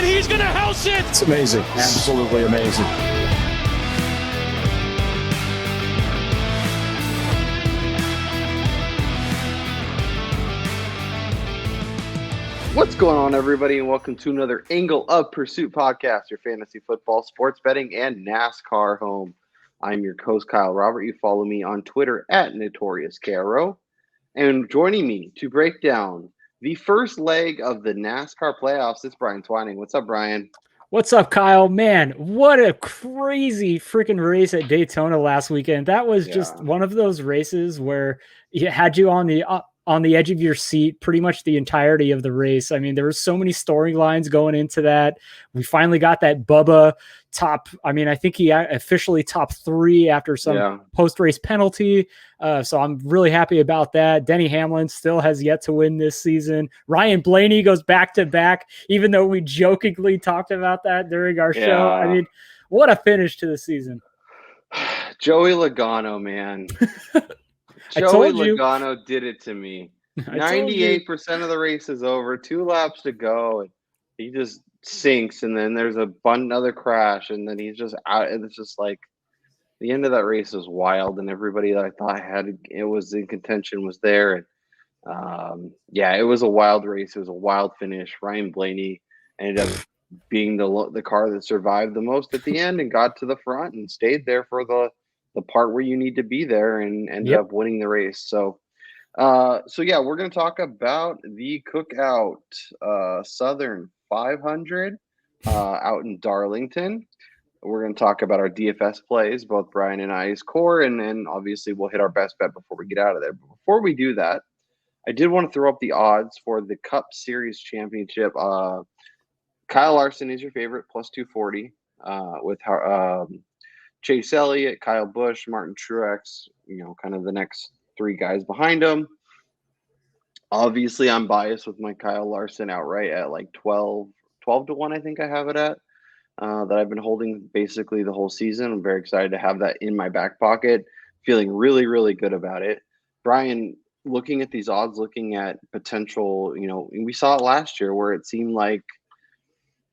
and he's going to house it. It's amazing. Absolutely amazing. What's going on, everybody, and welcome to another Angle of Pursuit podcast, your fantasy football, sports betting, and NASCAR home. I'm your host, Kyle Robert. You follow me on Twitter at NotoriousKRO. And joining me to break down the first leg of the NASCAR playoffs is Brian Twining. What's up, Brian? What's up, Kyle? Man, what a crazy freaking race at Daytona last weekend. That was just one of those races where it had you on the edge of your seat pretty much the entirety of the race. I mean, there were so many storylines going into that. We finally got that Bubba top. I mean, I think he officially top 3 after some post-race penalty. So I'm really happy about that. Denny Hamlin still has yet to win this season. Ryan Blaney goes back-to-back, even though we jokingly talked about that during our show. I mean, what a finish to the season. Joey Logano, man. Joey Logano did it to me. 98% of the race is over, 2 laps to go, and he just sinks, and then there's another crash, and then he's just out. And it's just like the end of that race was wild, and everybody that I thought it was in contention was there. And it was a wild race. It was a wild finish. Ryan Blaney ended up being the car that survived the most at the end and got to the front and stayed there for the part where you need to be there and ended up winning the race. So we're going to talk about the Cookout Southern 500 out in Darlington. We're going to talk about our DFS plays, both Brian and I's core, and then obviously we'll hit our best bet before we get out of there. But before we do that, I did want to throw up the odds for the Cup Series Championship. Kyle Larson is your favorite, plus 240, with Chase Elliott, Kyle Busch, Martin Truex, kind of the next 3 guys behind him. Obviously, I'm biased with my Kyle Larson outright at like 12 to 1, I think I have it at, that I've been holding basically the whole season. I'm very excited to have that in my back pocket, feeling really, really good about it. Brian, looking at these odds, looking at potential, we saw it last year where it seemed like,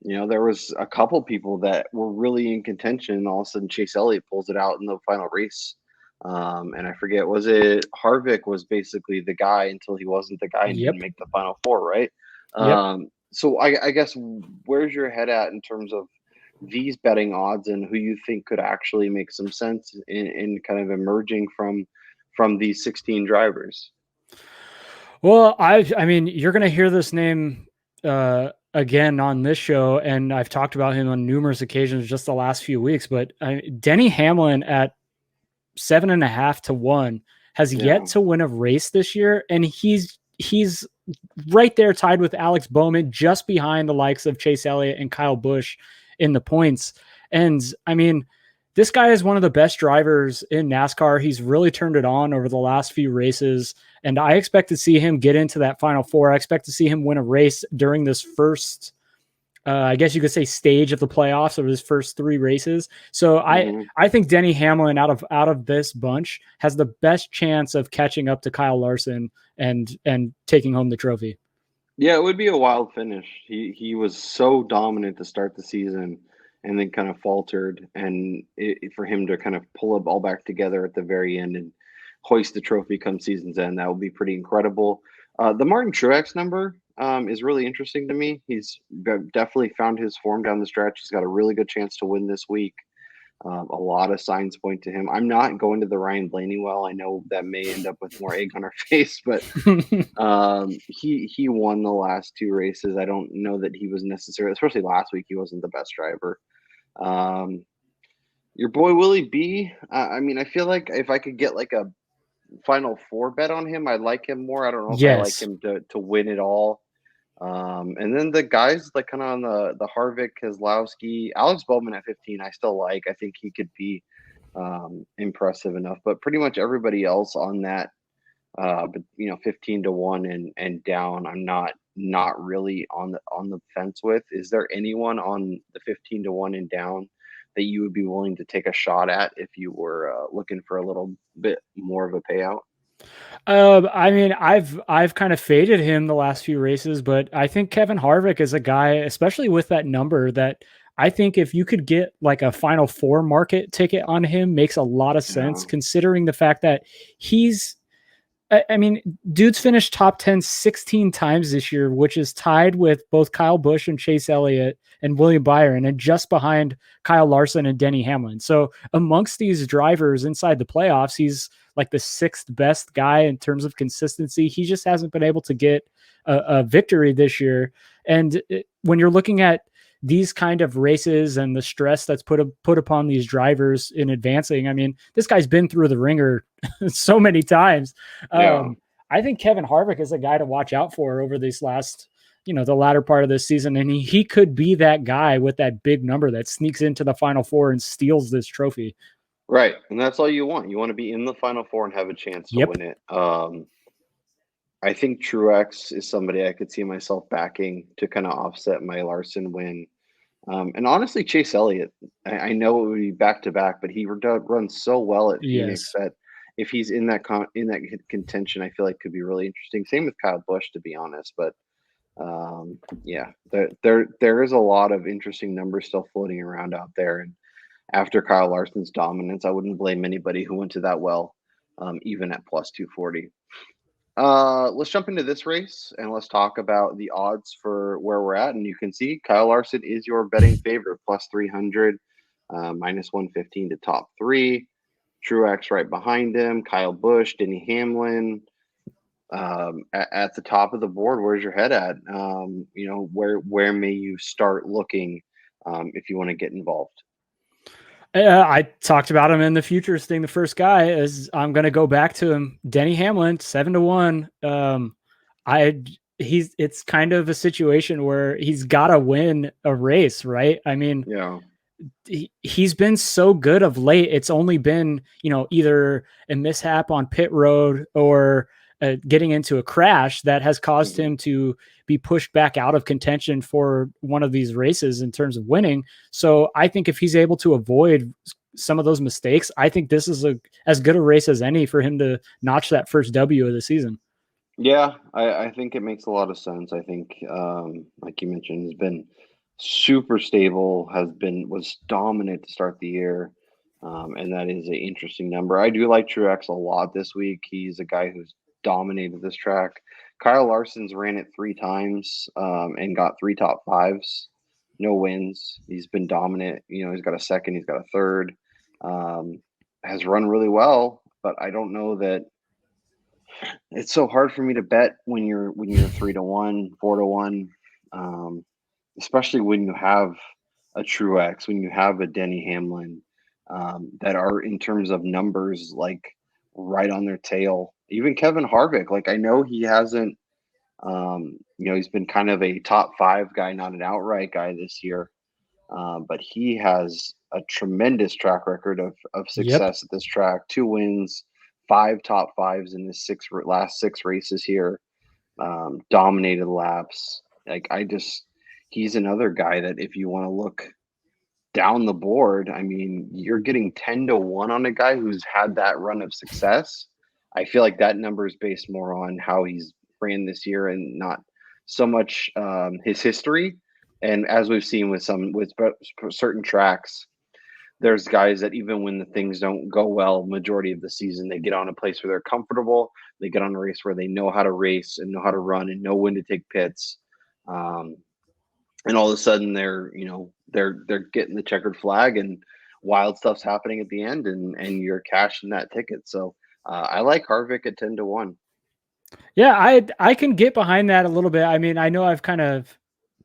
there was a couple people that were really in contention, and all of a sudden Chase Elliott pulls it out in the final race. And I forget, was it Harvick was basically the guy until he wasn't the guy and didn't make the final 4, right? So I guess where's your head at in terms of these betting odds and who you think could actually make some sense in kind of emerging from these 16 drivers? Well, I mean, you're going to hear this name again on this show, and I've talked about him on numerous occasions just the last few weeks, but Denny Hamlin at 7.5 to 1 has yet to win a race this year, and he's right there tied with Alex Bowman, just behind the likes of Chase Elliott and Kyle Busch in the points. And I mean, this guy is one of the best drivers in NASCAR. He's really turned it on over the last few races, and I expect to see him get into that final 4. I expect to see him win a race during this first, I guess you could say, stage of the playoffs of his first 3 races. So I think Denny Hamlin out of this bunch has the best chance of catching up to Kyle Larson and taking home the trophy. Yeah, it would be a wild finish. He was so dominant to start the season and then kind of faltered. And for him to kind of pull it all back together at the very end and hoist the trophy come season's end, that would be pretty incredible. The Martin Truex number is really interesting to me. He's definitely found his form down the stretch. He's got a really good chance to win this week. A lot of signs point to him. I'm not going to the Ryan Blaney well. I know that may end up with more egg on our face, but he won the last 2 races. I don't know that he was necessarily, especially last week, he wasn't the best driver. Your boy Willie B, I mean, I feel like if I could get like a final 4 bet on him, I like him more. I don't know if I like him to win it all. And then the guys like kind of on the Harvick, Keselowski, Alex Bowman at 15, I still like. I think he could be impressive enough. But pretty much everybody else on that, 15 to 1 and down, I'm not really on the fence with. Is there anyone on the 15 to 1 and down that you would be willing to take a shot at if you were looking for a little bit more of a payout? I mean, I've kind of faded him the last few races, but I think Kevin Harvick is a guy, especially with that number, that I think if you could get like a Final Four market ticket on him, makes a lot of sense, Yeah. considering the fact that he's I mean, dude's finished top 10 16 times this year, which is tied with both Kyle Busch and Chase Elliott and William Byron, and just behind Kyle Larson and Denny Hamlin. So amongst these drivers inside the playoffs, he's like the sixth best guy in terms of consistency. He just hasn't been able to get a victory this year. And when you're looking at these kind of races and the stress that's put upon these drivers in advancing, I mean, this guy's been through the ringer so many times. Yeah. I think Kevin Harvick is a guy to watch out for over these last, the latter part of this season. And he could be that guy with that big number that sneaks into the Final Four and steals this trophy. Right. And that's all you want. You want to be in the Final Four and have a chance to win it. I think Truex is somebody I could see myself backing to kind of offset my Larson win. And honestly, Chase Elliott, I know it would be back-to-back, but he runs so well at Phoenix that if he's in that contention, I feel like could be really interesting. Same with Kyle Busch, to be honest. But there is a lot of interesting numbers still floating around out there. And after Kyle Larson's dominance, I wouldn't blame anybody who went to that well, even at plus 240. Let's jump into this race and let's talk about the odds for where we're at. And you can see Kyle Larson is your betting favorite, plus 300, minus 115 to top three. Truex right behind him. Kyle Busch, Denny Hamlin. At the top of the board, where's your head at? Where may you start looking if you want to get involved? I talked about him in the futures thing. The first guy is I'm going to go back to him. Denny Hamlin, 7-1. It's kind of a situation where he's got to win a race, right? I mean, he's been so good of late. It's only been, either a mishap on pit road or getting into a crash that has caused him to be pushed back out of contention for one of these races in terms of winning. So I think if he's able to avoid some of those mistakes, I think this is as good a race as any for him to notch that first W of the season. Yeah, I think it makes a lot of sense. I think, like you mentioned, has been super stable, was dominant to start the year. And that is an interesting number. I do like Truex a lot this week. He's a guy who's dominated this track. Kyle Larson's ran it 3 times and got 3 top 5s, no wins. He's been dominant. He's got a second, he's got a third. Has run really well, but I don't know that it's so hard for me to bet when you're 3-1, 4-1, especially when you have a Truex, when you have a Denny Hamlin that are in terms of numbers like right on their tail. Even Kevin Harvick, like I know he hasn't, he's been kind of a top 5 guy, not an outright guy this year, but he has a tremendous track record of success at this track. 2 wins, 5 top 5s in his last 6 races here. Dominated laps. He's another guy that if you want to look down the board, I mean, you're getting 10-1 on a guy who's had that run of success. I feel like that number is based more on how he's ran this year and not so much his history. And as we've seen with certain tracks, there's guys that even when the things don't go well, majority of the season, they get on a place where they're comfortable. They get on a race where they know how to race and know how to run and know when to take pits. And all of a sudden they're getting the checkered flag and wild stuff's happening at the end and you're cashing that ticket. So I like Harvick at 10-1. Yeah, I can get behind that a little bit. I mean, I know I've kind of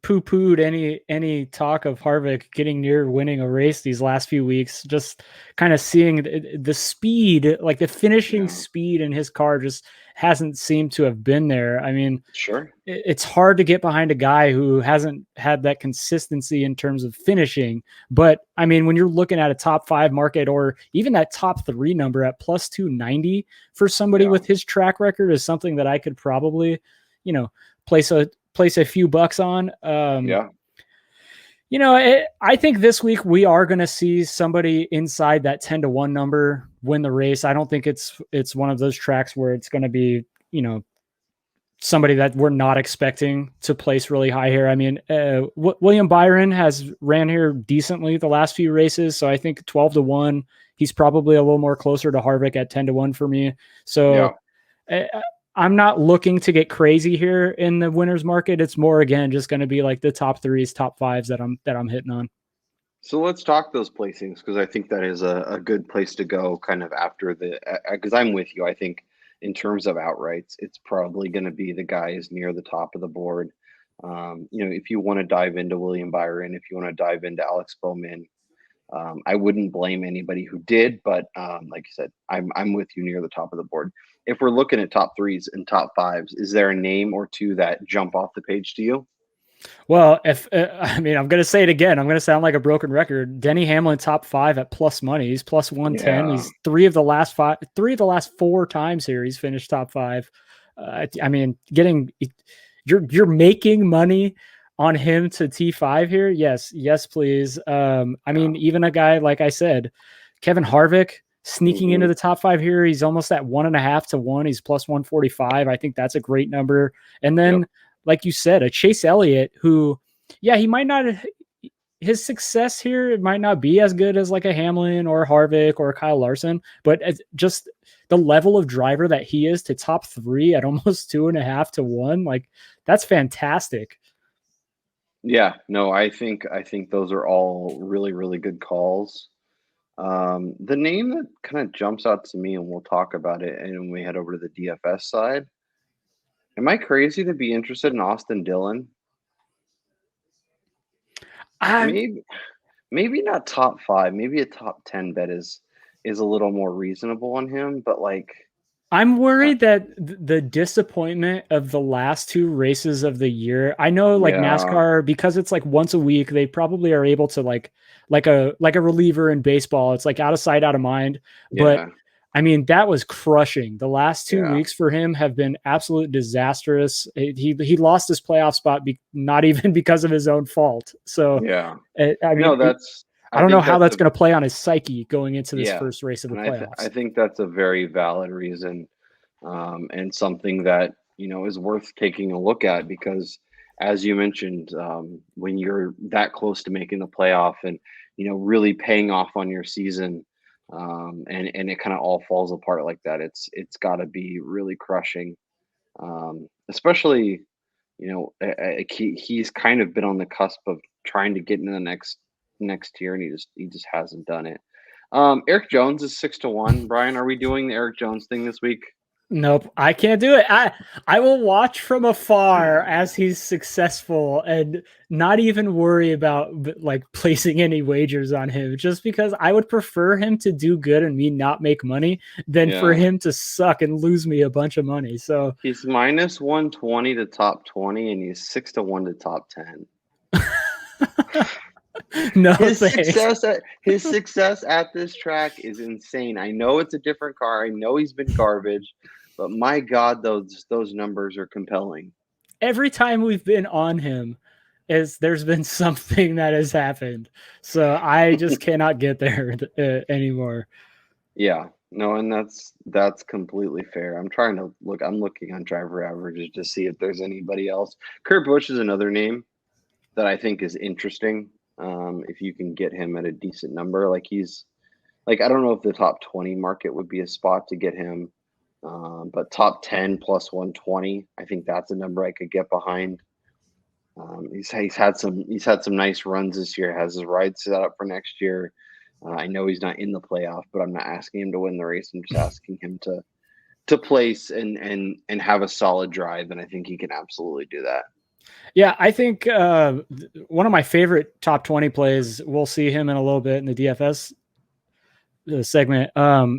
poo-pooed any talk of Harvick getting near winning a race these last few weeks, just kind of seeing the speed, like the finishing speed in his car just hasn't seemed to have been there. I mean, sure, it's hard to get behind a guy who hasn't had that consistency in terms of finishing. But I mean, when you're looking at a top 5 market or even that top 3 number at plus 290 for somebody with his track record is something that I could probably, place a few bucks on. I think this week we are going to see somebody inside that 10-1 number win the race. I don't think it's one of those tracks where it's going to be, somebody that we're not expecting to place really high here. I mean, William Byron has ran here decently the last few races. So I think 12-1, he's probably a little more closer to Harvick at 10-1 for me. So I'm not looking to get crazy here in the winners market. It's more, again, just going to be like the top threes, top fives that I'm hitting on. So let's talk those placings, because I think that is a good place to go kind of after because I'm with you. I think in terms of outrights, it's probably going to be the guys near the top of the board. If you want to dive into William Byron, if you want to dive into Alex Bowman, I wouldn't blame anybody who did, but like you said, I'm with you near the top of the board. If we're looking at top threes and top fives, is there a name or two that jump off the page to you? Well, I'm going to say it again. I'm going to sound like a broken record. Denny Hamlin, top 5 at plus money. He's plus 110. Yeah. He's three of the last 4 times here he's finished top 5. You're making money on him to T5 here. Yes, please. Even a guy, like I said, Kevin Harvick sneaking into the top 5 here. He's almost at 1.5-1. He's plus 145. I think that's a great number. And then, like you said, a Chase Elliott who, he might not, his success here, it might not be as good as like a Hamlin or a Harvick or a Kyle Larson, but just the level of driver that he is to top 3 at almost 2.5-1, like that's fantastic. Yeah, no, I think those are all really, really good calls. The name that kind of jumps out to me, and we'll talk about it, and when we head over to the DFS side, am I crazy to be interested in Austin Dillon? Maybe not top 5. Maybe a top 10 bet is a little more reasonable on him, but like, I'm worried that the disappointment of the last 2 races of the year, I know NASCAR, because it's like once a week, they probably are able to like a reliever in baseball. It's like out of sight, out of mind. But that was crushing. The last 2 weeks for him have been absolute disastrous. He lost his playoff spot, not even because of his own fault. So I don't know how that's going to play on his psyche going into this first race of the playoffs. I think that's a very valid reason, and something that is worth taking a look at, because, as you mentioned, when you're that close to making the playoff and really paying off on your season, and it kind of all falls apart like that, it's got to be really crushing, especially he's kind of been on the cusp of trying to get into the next tier, and he just hasn't done it. Eric Jones is 6-1. Brian, are we doing the Eric Jones thing this week? Nope, I can't do it. I will watch from afar as he's successful and not even worry about like placing any wagers on him, just because I would prefer him to do good and me not make money than for him to suck and lose me a bunch of money. So he's minus 120 to top 20, and he's 6-1 to top 10. No, his success at this track is insane. I know it's a different car. I know he's been garbage, but my God, those numbers are compelling. Every time we've been on him, there's been something that has happened. So I just cannot get there anymore. Yeah, no, and that's completely fair. I'm looking on driver averages to see if there's anybody else. Kurt Busch is another name that I think is interesting. If you can get him at a decent number, I don't know if the top 20 market would be a spot to get him, but top 10 plus 120, I think that's a number I could get behind. He's had some nice runs this year, has his ride set up for next year. I know he's not in the playoff, but I'm not asking him to win the race. I'm just asking him to place and have a solid drive, and I think he can absolutely do that. Yeah, I think one of my favorite top 20 plays, we'll see him in a little bit in the DFS segment,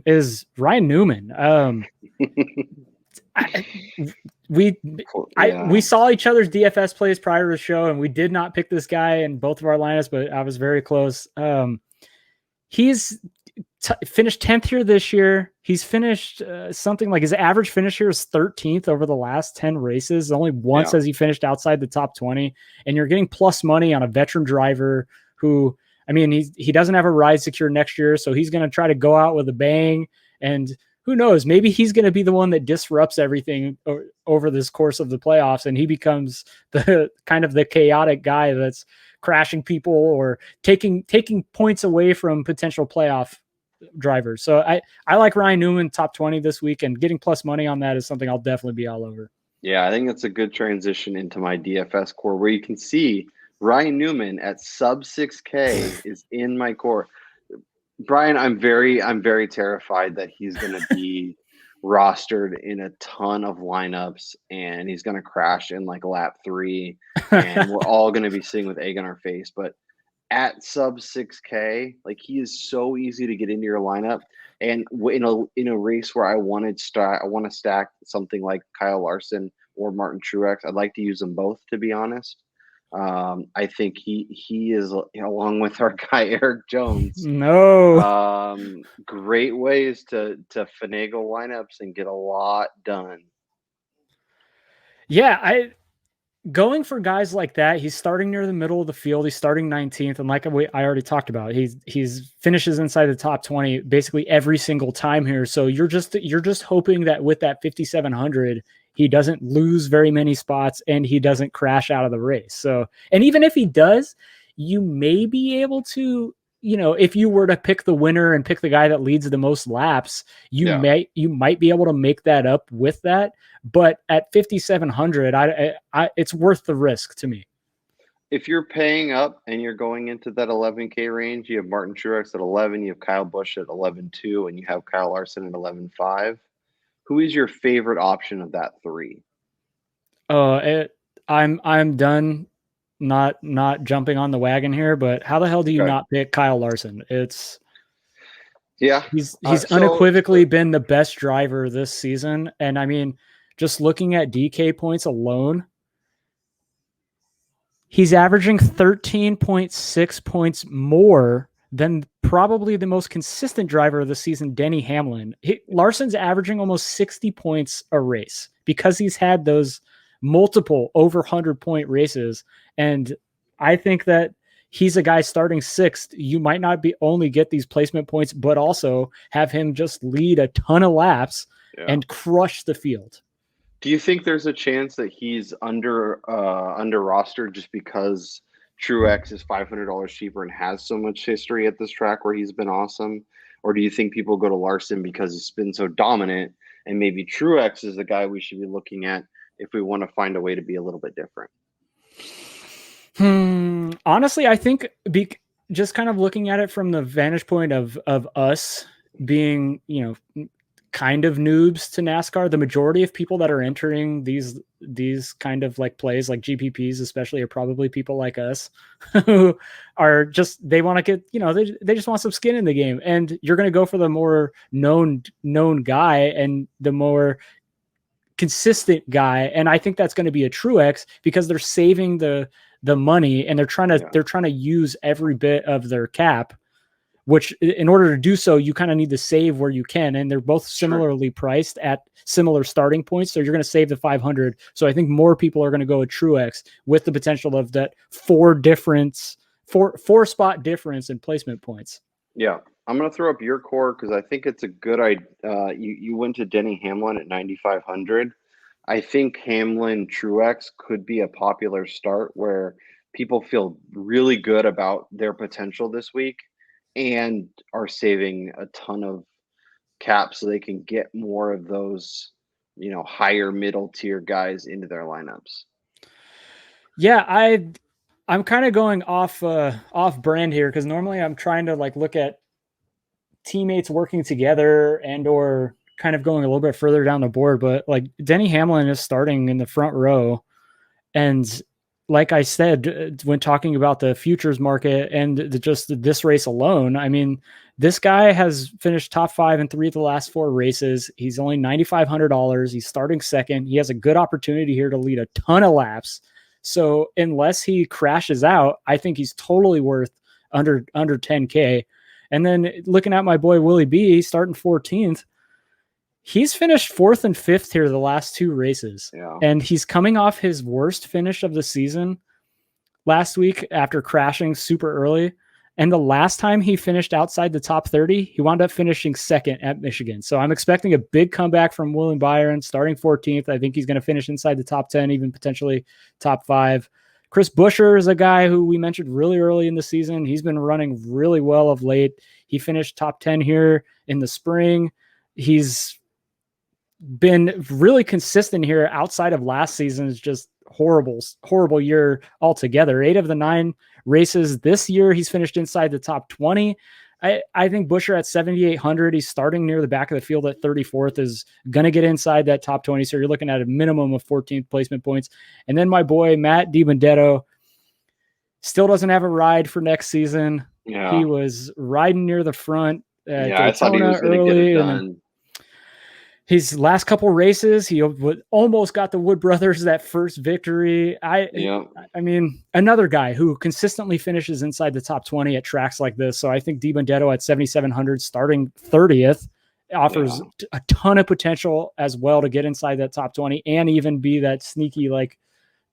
is Ryan Newman. We saw each other's DFS plays prior to the show, and we did not pick this guy in both of our lineups, but I was very close. He's finished 10th here this year. He's finished something like his average finish here is 13th over the last 10 races. Only once has he finished outside the top 20. And you're getting plus money on a veteran driver who, I mean, he doesn't have a ride secure next year, so he's going to try to go out with a bang. And who knows, maybe he's going to be the one that disrupts everything over this course of the playoffs, and he becomes the kind of the chaotic guy that's crashing people or taking points away from potential playoff drivers. So I like Ryan Newman top 20 this week, and getting plus money on that is something I'll definitely be all over. Yeah, I think that's a good transition into my DFS core, where you can see Ryan Newman at sub 6K is in my core. Brian, I'm very terrified that he's going to be rostered in a ton of lineups, and he's going to crash in like lap 3, and we're all going to be sitting with egg on our face. But at sub 6K, like, he is so easy to get into your lineup. And in a race where I want to stack something like Kyle Larson or Martin Truex, I'd like to use them both, to be honest. I think he is, along with our guy Eric Jones. Great ways to finagle lineups and get a lot done. Yeah, going for guys like that, he's starting near the middle of the field. He's starting 19th, and like I already talked about, he's finishes inside the top 20 basically every single time here. So you're just hoping that with that 5,700, he doesn't lose very many spots and he doesn't crash out of the race. So, and even if he does, you may be able to, if you were to pick the winner and pick the guy that leads the most laps, you might be able to make that up with that. But at 5,700, it's worth the risk to me. If you're paying up and you're going into that 11K range, you have Martin Truex at 11, you have Kyle Busch at 11.2, and you have Kyle Larson at 11.5. Who is your favorite option of that 3? I'm done not jumping on the wagon here, but how the hell do you not pick Kyle Larson? He's unequivocally been the best driver this season. And I mean, just looking at DK points alone, he's averaging 13.6 points more than probably the most consistent driver of the season, Denny Hamlin. Larson's averaging almost 60 points a race because he's had those multiple over 100-point races. And I think that he's a guy starting 6th. You might not only get these placement points, but also have him just lead a ton of laps and crush the field. Do you think there's a chance that he's under rostered just because Truex is $500 cheaper and has so much history at this track where he's been awesome? Or do you think people go to Larson because he's been so dominant, and maybe Truex is the guy we should be looking at if we want to find a way to be a little bit different? Honestly, I think just kind of looking at it from the vantage point of us being, kind of noobs to NASCAR, the majority of people that are entering these kind of like plays, like GPPs especially, are probably people like us who are just, they want to get, they just want some skin in the game, and you're going to go for the more known guy and the more consistent guy. And I think that's going to be a Truex because they're saving the money, and they're trying to use every bit of their cap, which in order to do so, you kind of need to save where you can. And they're both similarly priced at similar starting points. So you're going to save the 500. So I think more people are going to go with Truex with the potential of that four spot difference in placement points. Yeah. I'm going to throw up your core because I think it's a good idea. You went to Denny Hamlin at 9,500. I think Hamlin Truex could be a popular start where people feel really good about their potential this week and are saving a ton of cap so they can get more of those, higher middle tier guys into their lineups. Yeah, I'm kind of going off brand here because normally I'm trying to look at teammates working together and or kind of going a little bit further down the board, but Denny Hamlin is starting in the front row, and like I said, when talking about the futures market and just this race alone, I mean, this guy has finished top 5 in 3 of the last 4 races. He's only $9,500. He's starting 2nd. He has a good opportunity here to lead a ton of laps. So unless he crashes out, I think he's totally worth under 10K. And then looking at my boy Willie B, starting 14th. He's finished 4th and 5th here the last 2 races. Yeah. And he's coming off his worst finish of the season last week after crashing super early. And the last time he finished outside the top 30, he wound up finishing 2nd at Michigan. So I'm expecting a big comeback from William Byron, starting 14th. I think he's going to finish inside the top 10, even potentially top 5. Chris Buescher is a guy who we mentioned really early in the season. He's been running really well of late. He finished top 10 here in the spring. He's been really consistent here outside of last season's just horrible year altogether. 8 of the 9 races this year, he's finished inside the top 20. I think Buescher at 7,800, he's starting near the back of the field at 34th, is going to get inside that top 20. So you're looking at a minimum of 14th placement points. And then my boy, Matt DiBenedetto, still doesn't have a ride for next season. Yeah. He was riding near the front at I thought he was going to get it done. His last couple races, he almost got the Wood Brothers that first victory. I mean, another guy who consistently finishes inside the top 20 at tracks like this. So I think DiBenedetto at 7,700, starting 30th, offers a ton of potential as well to get inside that top 20 and even be that sneaky like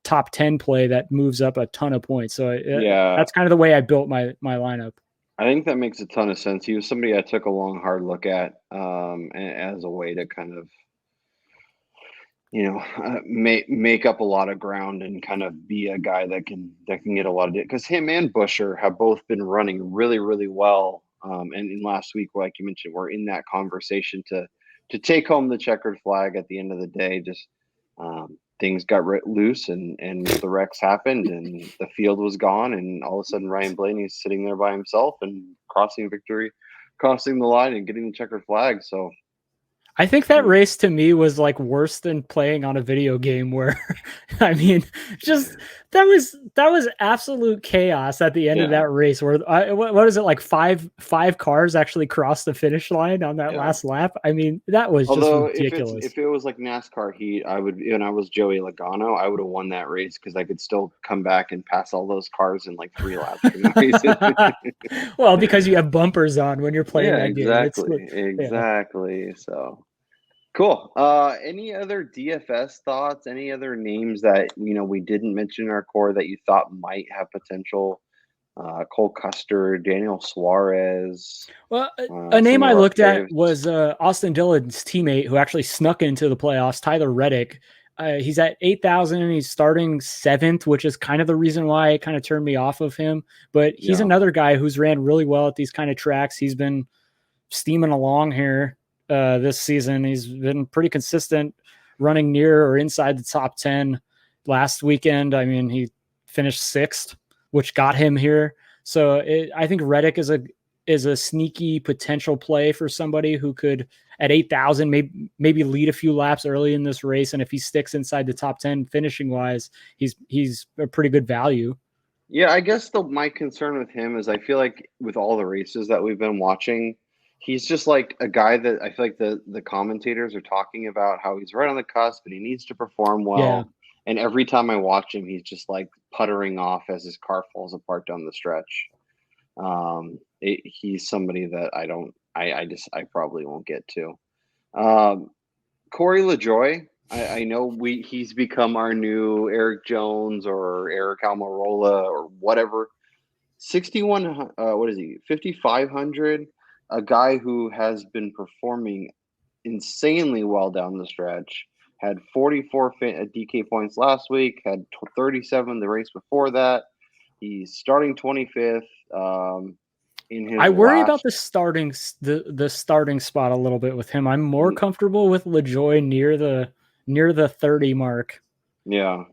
top 10 play that moves up a ton of points. So that's kind of the way I built my lineup. I think that makes a ton of sense. He was somebody I took a long, hard look at as a way to kind of, make up a lot of ground and kind of be a guy that can get a lot of it. Because him and Buescher have both been running really, really well. And in last week, like you mentioned, we're in that conversation to take home the checkered flag at the end of the day. Just things got loose and the wrecks happened and the field was gone. And all of a sudden, Ryan Blaney's sitting there by himself and crossing the line and getting the checkered flag. So I think that race to me was like worse than playing on a video game where, I mean, just that was absolute chaos at the end of that race where what is it, like five cars actually crossed the finish line on that last lap. I mean, that was just ridiculous. If it was like NASCAR Heat, I was Joey Logano, I would have won that race because I could still come back and pass all those cars in like 3 laps. Well, because you have bumpers on when you're playing that game. Exactly. So cool. Any other DFS thoughts? Any other names that we didn't mention in our core that you thought might have potential? Cole Custer, Daniel Suarez. Well, a name I looked at was Austin Dillon's teammate who actually snuck into the playoffs, Tyler Reddick. He's at 8,000 and he's starting 7th, which is kind of the reason why it kind of turned me off of him. But he's another guy who's ran really well at these kind of tracks. He's been steaming along here this season. He's been pretty consistent, running near or inside the top 10 last weekend. I mean, he finished 6th, which got him here. So I think Reddick is a sneaky potential play for somebody who could, at 8,000, maybe lead a few laps early in this race. And if he sticks inside the top 10 finishing wise, he's a pretty good value. Yeah, I guess my concern with him is I feel like with all the races that we've been watching, he's just like a guy that I feel like the commentators are talking about how he's right on the cusp and he needs to perform well. Yeah. And every time I watch him, he's just like puttering off as his car falls apart down the stretch. He's somebody that I probably won't get to. Corey LaJoie, I know he's become our new Eric Jones or Eric Almirola or whatever. 5,500. A guy who has been performing insanely well down the stretch. Had 44 DK points last week. Had 37 the race before that. He's starting 25th. I worry about the starting spot a little bit with him. I'm more comfortable with LaJoie near the 30 mark. Yeah.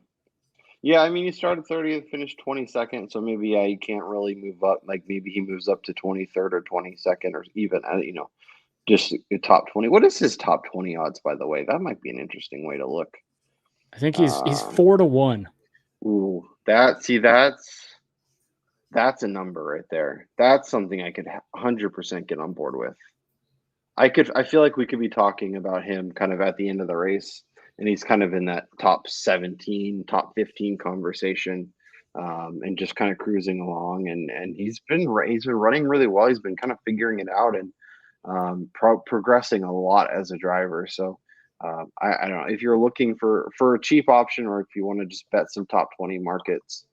I mean, he started 30th, finished 22nd, so maybe he can't really move up. Like maybe he moves up to 23rd or 22nd, or even just top 20. What is his top 20 odds, by the way? That might be an interesting way to look. I think he's 4-1. Ooh, that's a number right there. That's something I could 100% get on board with. I feel like we could be talking about him kind of at the end of the race, and he's kind of in that top 17, top 15 conversation, and just kind of cruising along. And he's been running really well. He's been kind of figuring it out, and progressing a lot as a driver. So I don't know if you're looking for a cheap option, or if you want to just bet some top 20 markets.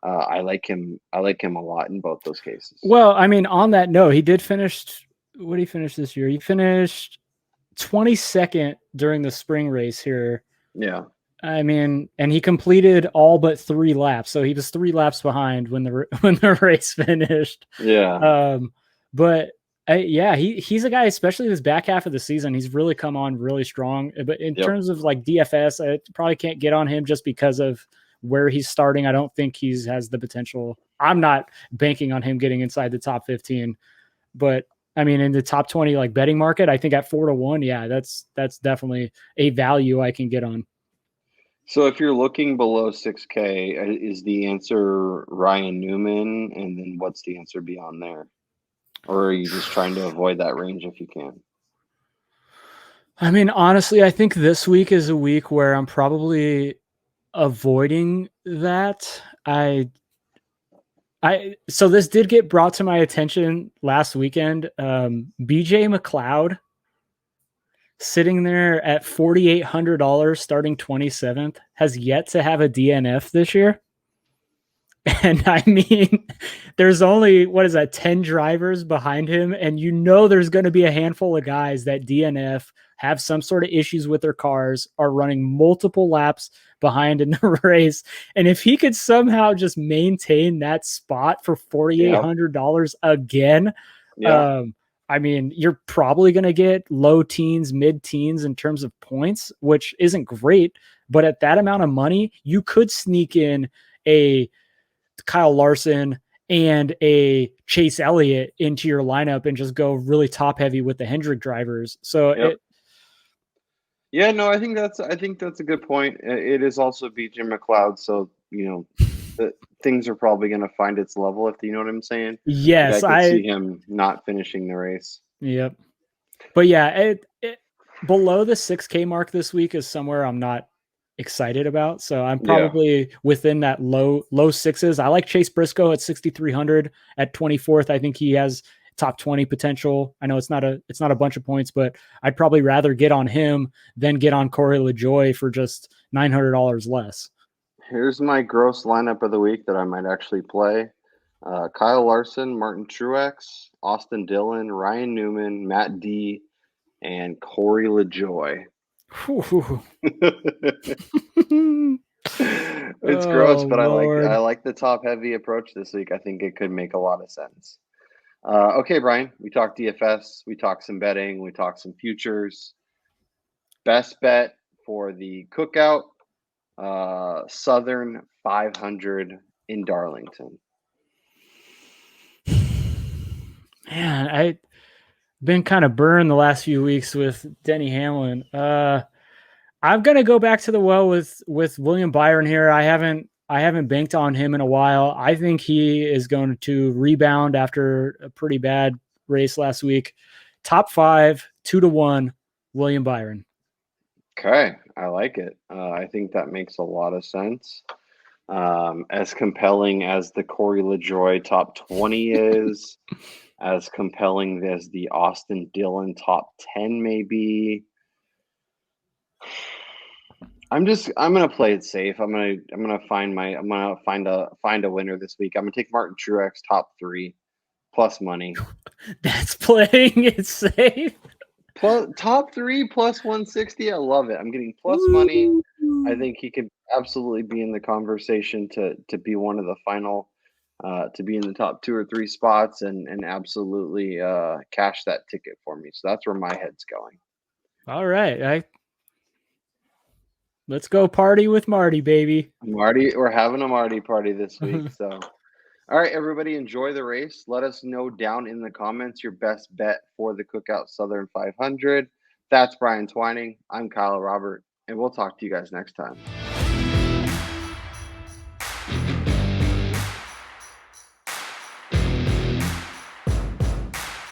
I like him. I like him a lot in both those cases. Well, I mean, on that note, he did finish. What did he finish this year? He finished 22nd during the spring race here. Yeah. I mean, and he completed all but 3 laps, so he was 3 laps behind when the race finished. Yeah. But yeah, he's a guy, especially this back half of the season, he's really come on really strong. But in terms of like DFS, I probably can't get on him just because of where he's starting. I don't think he has the potential. I'm not banking on him getting inside the top 15, but I mean, in the top 20 like betting market, I think at 4-1, yeah, that's definitely a value I can get on. So if you're looking below 6K, is the answer Ryan Newman? And then what's the answer beyond there? Or are you just trying to avoid that range if you can? I mean, honestly, I think this week is a week where I'm probably avoiding that. So this did get brought to my attention last weekend. BJ McLeod sitting there at $4,800 starting 27th has yet to have a DNF this year. And I mean, there's only, 10 drivers behind him. And you know, there's going to be a handful of guys that DNF, have some sort of issues with their cars, are running multiple laps behind in the race. And if he could somehow just maintain that spot for $4,800 again, I mean, you're probably going to get low teens, mid teens in terms of points, which isn't great. But at that amount of money, you could sneak in a Kyle Larson and a Chase Elliott into your lineup and just go really top heavy with the Hendrick drivers. So I think that's a good point. It is also BJ McLeod, so things are probably going to find its level, if you know what I'm saying. Yes, I could see him not finishing the race. Yep. But yeah, below the 6K mark this week is somewhere I'm not excited about. So I'm probably within that low sixes. I like Chase Briscoe at 6,300 at 24th. I think he has top 20 potential. I know it's not a bunch of points, but I'd probably rather get on him than get on Corey LaJoie for just $900 less. Here's my gross lineup of the week that I might actually play. Kyle Larson, Martin Truex, Austin Dillon, Ryan Newman, Matt D, and Corey LaJoie. It's gross, but Lord. I like the top heavy approach this week. I think it could make a lot of sense. Okay, Brian, we talked DFS, we talked some betting, we talked some futures. Best bet for the Cookout Southern 500 in Darlington. Man, I've been kind of burned the last few weeks with Denny Hamlin. I'm gonna go back to the well with William Byron here. I haven't banked on him in a while. I think he is going to rebound after a pretty bad race last week. Top 5, 2-1, William Byron. Okay, I like it. I think that makes a lot of sense. As compelling as the Corey LaJoie top 20 is, as compelling as the Austin Dillon top 10 may be, I'm gonna play it safe. I'm gonna find a winner this week. I'm gonna take Martin Truex top 3 plus money. That's playing it safe. Plus top 3 plus 160. I love it. I'm getting plus money. I think he could absolutely be in the conversation to be one of the final, to be in the top 2 or 3 spots and absolutely cash that ticket for me. So that's where my head's going. All right. Let's go party with Marty, baby. Marty, we're having a Marty party this week. So, all right, everybody, enjoy the race. Let us know down in the comments your best bet for the Cookout Southern 500. That's Brian Twining. I'm Kyle Robert, and we'll talk to you guys next time.